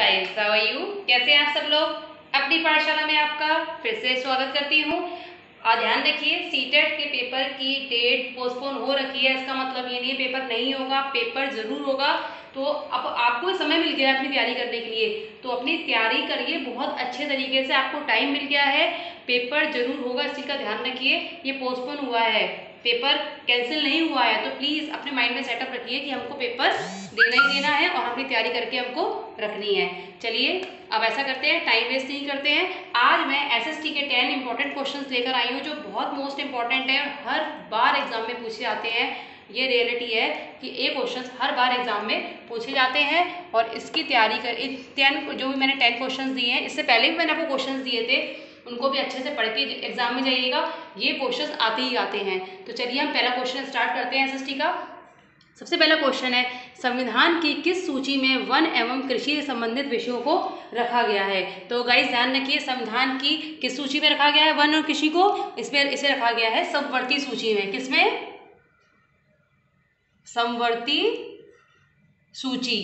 Guys, how are you? कैसे हैं आप सब लोग? अपनी पाठशाला में आपका फिर से स्वागत करती हूँ। और ध्यान रखिए, सीटेट के पेपर की डेट पोस्टपोन हो रखी है। इसका मतलब ये नहीं है पेपर नहीं होगा, पेपर जरूर होगा। तो अब आपको समय मिल गया है अपनी तैयारी करने के लिए, तो अपनी तैयारी करिए बहुत अच्छे तरीके से। आपको टाइम मिल गया है, पेपर जरूर होगा, इस चीज़ का ध्यान रखिए। ये पोस्टपोन हुआ है, पेपर कैंसिल नहीं हुआ है, तो प्लीज़ अपने माइंड में सेटअप रखिए कि हमको पेपर देना ही देना है और अपनी तैयारी करके हमको रखनी है। चलिए अब ऐसा करते हैं, टाइम वेस्ट नहीं करते हैं। आज मैं एसएसटी के 10 इंपॉर्टेंट क्वेश्चंस लेकर आई हूँ जो बहुत मोस्ट इंपॉर्टेंट है और हर बार एग्जाम में पूछे जाते हैं। ये रियलिटी है कि ये क्वेश्चंस हर बार एग्जाम में पूछे जाते हैं और इसकी तैयारी कर 10 जो भी मैंने 10 क्वेश्चंस दिए हैं, इससे पहले भी मैंने आपको क्वेश्चंस दिए थे, उनको भी अच्छे से पढ़ के एग्जाम में जाइएगा। ये क्वेश्चंस आते ही आते हैं। तो चलिए हम पहला क्वेश्चन स्टार्ट करते हैं एसएसटी का। सबसे पहला क्वेश्चन है, संविधान की किस सूची में वन एवं कृषि से संबंधित विषयों को रखा गया है? तो गाइस ध्यान रखिए, संविधान की किस सूची में रखा गया है वन और कृषि को? इसे रखा गया है समवर्ती सूची में। किसमें? समवर्ती सूची।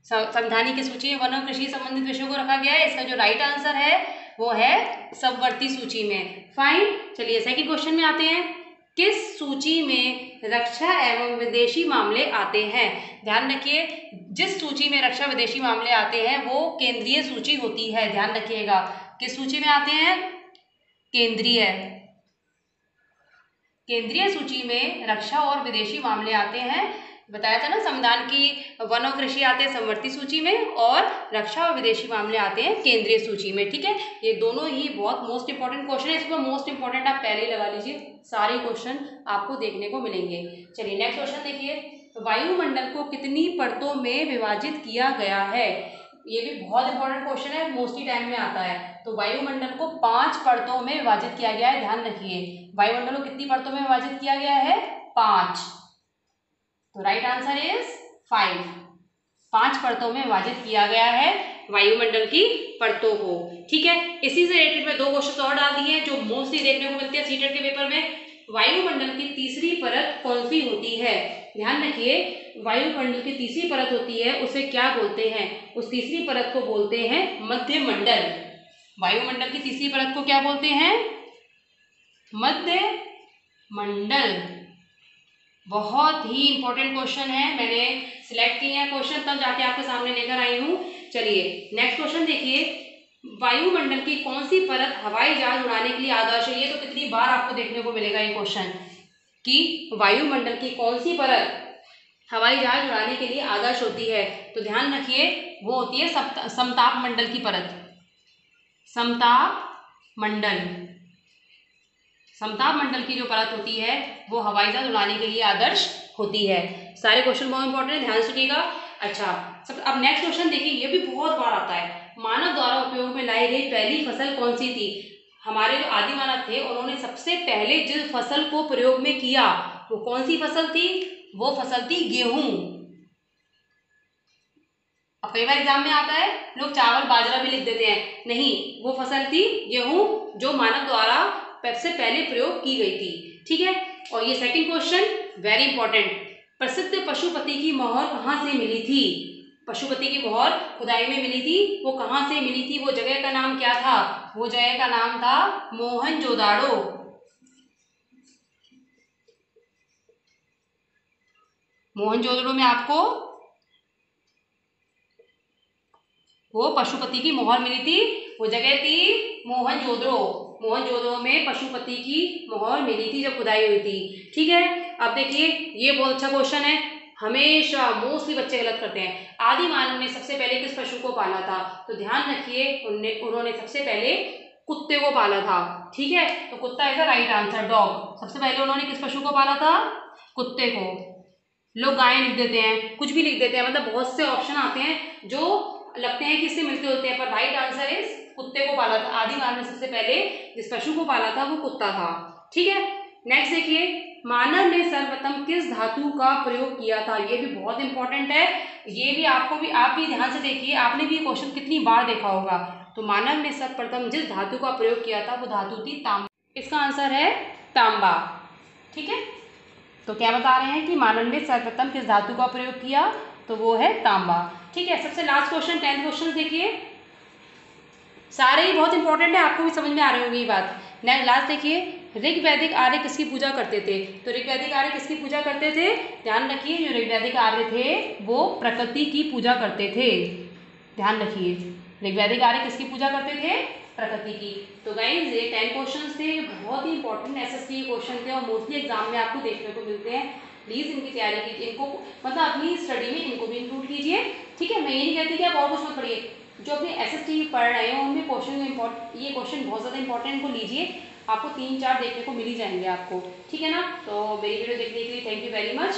संविधान की सूची में वन और कृषि संबंधित विषयों को रखा गया है। इसका जो राइट आंसर है वो है समवर्ती सूची में। फाइन। चलिए सेकंड क्वेश्चन में आते हैं, किस सूची में रक्षा एवं विदेशी मामले आते हैं? ध्यान रखिए, जिस सूची में रक्षा विदेशी मामले आते हैं वो केंद्रीय सूची होती है। ध्यान रखिएगा, किस सूची में आते हैं? केंद्रीय सूची में रक्षा और विदेशी मामले आते हैं। बताया था ना, संविधान की वन और कृषि आते हैं समवर्ती सूची में और रक्षा और विदेशी मामले आते हैं केंद्रीय सूची में। ठीक है, ये दोनों ही बहुत मोस्ट इंपॉर्टेंट क्वेश्चन है। इसको मोस्ट इंपॉर्टेंट आप पहले ही लगा लीजिए, सारे क्वेश्चन आपको देखने को मिलेंगे। चलिए नेक्स्ट क्वेश्चन देखिए, वायुमंडल को कितनी परतों में विभाजित किया गया है? ये भी बहुत इंपॉर्टेंट क्वेश्चन है, मोस्टली टाइम में आता है। तो वायुमंडल को 5 परतों में विभाजित किया गया है। ध्यान रखिए, वायुमंडल को कितनी परतों में विभाजित किया गया है? 5। तो राइट आंसर इज 5। 5 परतों में विभाजित किया गया है वायुमंडल की परतों को। ठीक है, इसी से रिलेटेड में 2 क्वेश्चन और डाल दिए हैं जो मोस्टली देखने को मिलते हैं सीटेट के पेपर में। वायुमंडल की तीसरी परत कौन सी होती है? ध्यान रखिए, वायुमंडल की तीसरी परत होती है, उसे क्या बोलते हैं? उस तीसरी परत को बोलते हैं मध्यमंडल। वायुमंडल की तीसरी परत को क्या बोलते हैं? मध्यमंडल। बहुत ही इंपॉर्टेंट क्वेश्चन है, मैंने सिलेक्ट किए हैं क्वेश्चन तब जाके आपके सामने लेकर आई हूं। चलिए नेक्स्ट क्वेश्चन देखिए, वायुमंडल की कौन सी परत हवाई जहाज उड़ाने के लिए आदर्श है? ये तो कितनी बार आपको देखने को मिलेगा ये क्वेश्चन कि वायुमंडल की कौन सी परत हवाई जहाज उड़ाने के लिए आदर्श होती है। तो ध्यान रखिए, वो होती है समताप मंडल की परत। समताप मंडल की जो परत होती है वो हवाई जहाज उड़ाने के लिए आदर्श होती है। सारे क्वेश्चन बहुत इंपॉर्टेंट है, ध्यान सुनिएगा। अच्छा, अब नेक्स्ट क्वेश्चन देखिए, ये भी बहुत बार आता है, मानव द्वारा उपयोग में लाई गई पहली फसल कौन सी थी? हमारे जो आदि मानव थे उन्होंने सबसे पहले जिस फसल को प्रयोग में किया वो कौन सी फसल थी? वो फसल थी गेहूं। अब कई बार एग्जाम में आता है लोग चावल बाजरा भी लिख देते हैं, नहीं, वो फसल थी गेहूं जो मानव द्वारा सबसे पहले प्रयोग की गई थी। ठीक है, और ये सेकंड क्वेश्चन वेरी इंपॉर्टेंट, प्रसिद्ध पशुपति की मोहर कहाँ से मिली थी? पशुपति की मोहर खुदाई में मिली थी, वो कहाँ से मिली थी? वो जगह का नाम क्या था? वो जगह का नाम था मोहनजोदाड़ो। मोहनजोदड़ो में आपको वो पशुपति की मोहर मिली थी, वो जगह थी मोहनजोदड़ो। मोहनजोदड़ो में पशुपति की मोहर मिली थी जब खुदाई हुई थी। ठीक है, अब देखिए ये बहुत अच्छा क्वेश्चन है, हमेशा मोस्टली बच्चे गलत करते हैं। आदि मानव ने सबसे पहले किस पशु को पाला था? तो ध्यान रखिए, उन्होंने सबसे पहले कुत्ते को पाला था। ठीक है, तो कुत्ता is the right answer, dog. सबसे पहले उन्होंने किस पशु को पाला था? कुत्ते को। लोग गाय लिख देते हैं, कुछ भी लिख देते हैं, मतलब बहुत से ऑप्शन आते हैं जो लगते हैं कि इससे मिलते होते हैं, पर राइट आंसर इज कुत्ते को पाला था। आदि मानव ने सबसे पहले जिस पशु को पाला था वो कुत्ता था। ठीक है, नेक्स्ट देखिए, मानव ने सर्वप्रथम किस धातु का प्रयोग किया था? ये भी बहुत इंपॉर्टेंट है, ये भी आप भी ध्यान से देखिए, आपने भी ये क्वेश्चन कितनी बार देखा होगा। तो मानव ने सर्वप्रथम जिस धातु का प्रयोग किया था वो धातु थी तांबा। इसका आंसर है तांबा। ठीक है, तो क्या बता रहे हैं कि मानव ने सर्वप्रथम किस धातु का प्रयोग किया? तो वो है तांबा। ठीक है, सबसे लास्ट क्वेश्चन 10th क्वेश्चन देखिए, सारे ही बहुत इंपॉर्टेंट है, आपको भी समझ में आ रही होगी ये बात। नेक्स्ट लास्ट देखिए, ऋग वैदिक आर्य किसकी पूजा करते थे? तो ऋग वैदिक आर्य किसकी पूजा करते थे? ध्यान रखिए, जो ऋग वैदिक आर्य थे वो प्रकृति की पूजा करते थे। ध्यान रखिए, ऋग वैदिक आर्य किसकी पूजा करते थे? प्रकृति की। तो गाइस ये 10 क्वेश्चंस थे, बहुत ही इंपॉर्टेंट एसएसटी के क्वेश्चन थे और मोस्टली एग्जाम में आपको देखने को मिलते हैं। प्लीज़ इनकी तैयारी कीजिए, इनको मतलब अपनी स्टडी में इनको भी इंक्लूड कीजिए। ठीक है, मैं ये नहीं कहती कि आप और कुछ मत पढ़िए, जो अपने एसएसटी पढ़ रहे हो उनमें ये क्वेश्चन बहुत ज़्यादा इंपॉर्टेंट को लीजिए, आपको 3-4 देखने को मिल ही जाएंगे आपको। ठीक है ना, तो मेरी वीडियो देखने के लिए थैंक यू वेरी मच।